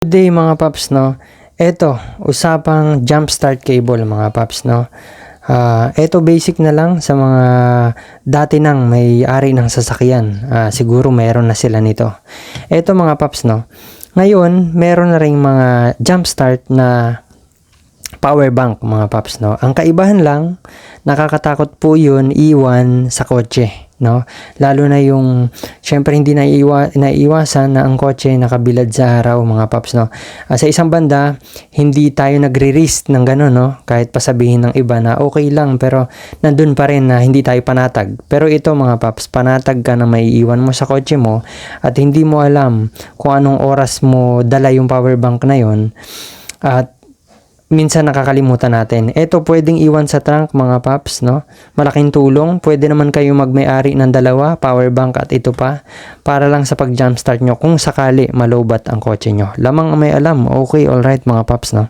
Today mga paps, no, eto, usapang jump start cable mga paps, no. Eto basic na lang sa mga dati nang may-ari ng sasakyan. Siguro meron na sila nito. Eto mga paps, no. Ngayon, meron na ring mga jump start na power bank mga paps, no. Ang kaibahan lang, nakakatakot po 'yun iwan sa kotse, no? Lalo na yung syempre hindi naiiwasan na ang kotse nakabilad sa araw mga paps, no. Sa isang banda, hindi tayo nagre-risk ng gano'n, no. Kahit pa sabihin ng iba na okay lang, pero nandun pa rin na hindi tayo panatag. Pero ito mga paps, panatag ka na maiiwan mo sa kotse mo at hindi mo alam kung anong oras mo dala yung power bank na yon, at minsan nakakalimutan natin. Ito pwedeng iwan sa trunk mga paps, no? Malaking tulong. Pwede naman kayo magmay-ari ng dalawa, power bank at ito pa, para lang sa pag jump start nyo kung sakali malobat ang kotse nyo. Lamang ang may alam. Okay, alright mga paps, no?